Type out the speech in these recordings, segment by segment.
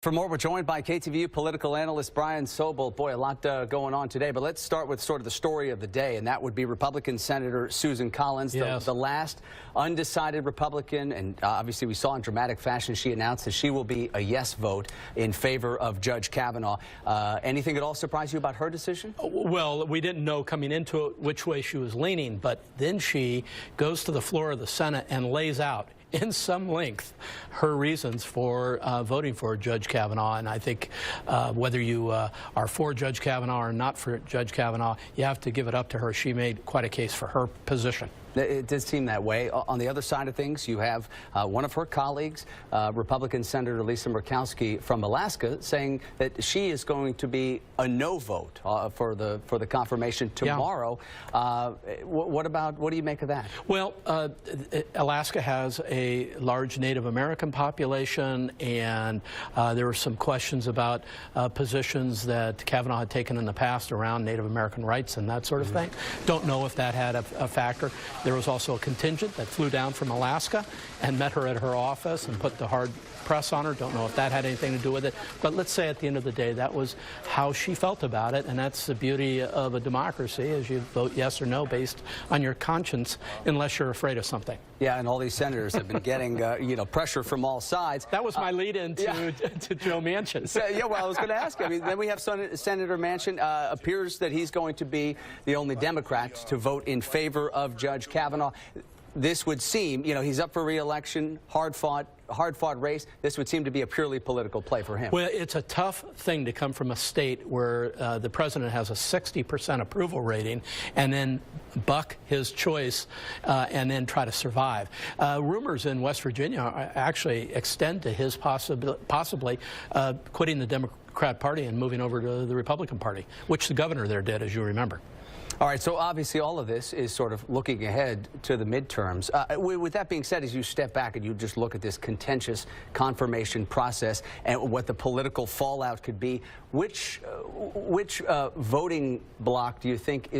For more, we're joined by KTVU political analyst Brian Sobel. Boy, a lot going on today, but let's start with sort of the story of the day, and that would be Republican Senator Susan Collins, the last undecided Republican, and obviously we saw in dramatic fashion she announced that she will be a yes vote in favor of Judge Kavanaugh. Anything at all surprise you about her decision? Well, we didn't know coming into it which way she was leaning, but then she goes to the floor of the Senate and lays out in some length her reasons for voting for Judge Kavanaugh. And I think whether you are for Judge Kavanaugh or not for Judge Kavanaugh, you have to give it up to her. She made quite a case for her position. It does seem that way. On the other side of things, you have one of her colleagues, Republican Senator Lisa Murkowski from Alaska, saying that she is going to be a no vote for the confirmation tomorrow. Yeah. What do you make of that? Well, Alaska has a large Native American population, and there were some questions about positions that Kavanaugh had taken in the past around Native American rights and that sort of thing. Don't know if that had a factor. There was also a contingent that flew down from Alaska and met her at her office and put the hard press on her. Don't know if that had anything to do with it. But let's say at the end of the day, that was how she felt about it. And that's the beauty of a democracy, is you vote yes or no based on your conscience, unless you're afraid of something. Yeah, and all these senators have been getting, pressure from all sides. That was my lead-in to Joe Manchin. Yeah, well, I was going to ask. I mean, then we have Senator Manchin. Appears that he's going to be the only Democrat to vote in favor of Judge Kavanaugh. This would seem, he's up for re-election, hard-fought race. This would seem to be a purely political play for him. Well, it's a tough thing to come from a state where the president has a 60% approval rating and then buck his choice and then try to survive. Rumors in West Virginia actually extend to his possibly quitting the Democrat Party and moving over to the Republican Party, which the governor there did, as you remember. All right, so obviously all of this is sort of looking ahead to the midterms. With that being said, as you step back and you just look at this contentious confirmation process and what the political fallout could be, which voting bloc do you think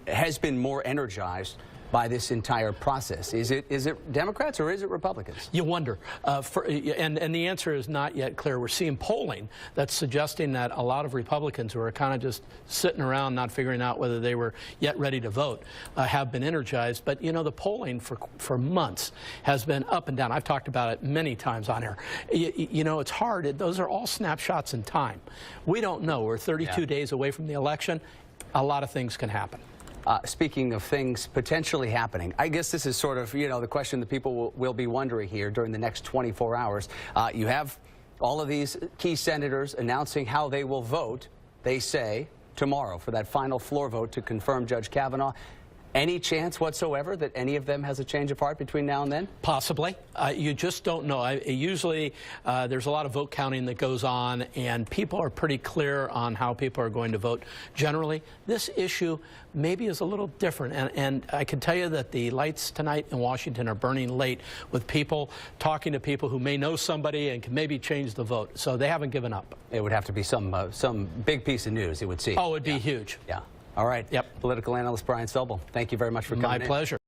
has been more energized by this entire process? Is it Democrats or is it Republicans? You wonder. And the answer is not yet clear. We're seeing polling that's suggesting that a lot of Republicans who are kind of just sitting around not figuring out whether they were yet ready to vote have been energized. But, the polling for months has been up and down. I've talked about it many times on air. It's hard. Those are all snapshots in time. We don't know. We're 32 days away from the election. A lot of things can happen. Speaking of things potentially happening, I guess this is sort of, the question that people will be wondering here during the next 24 hours. You have all of these key senators announcing how they will vote, they say, tomorrow for that final floor vote to confirm Judge Kavanaugh. Any chance whatsoever that any of them has a change of heart between now and then? Possibly. You just don't know. Usually there's a lot of vote counting that goes on, and people are pretty clear on how people are going to vote. Generally, this issue maybe is a little different, and I can tell you that the lights tonight in Washington are burning late with people talking to people who may know somebody and can maybe change the vote. So they haven't given up. It would have to be some big piece of news, it would seem. Oh, it would be huge. Yeah. All right. Yep. Political analyst Brian Sobel, thank you very much for coming in. My pleasure.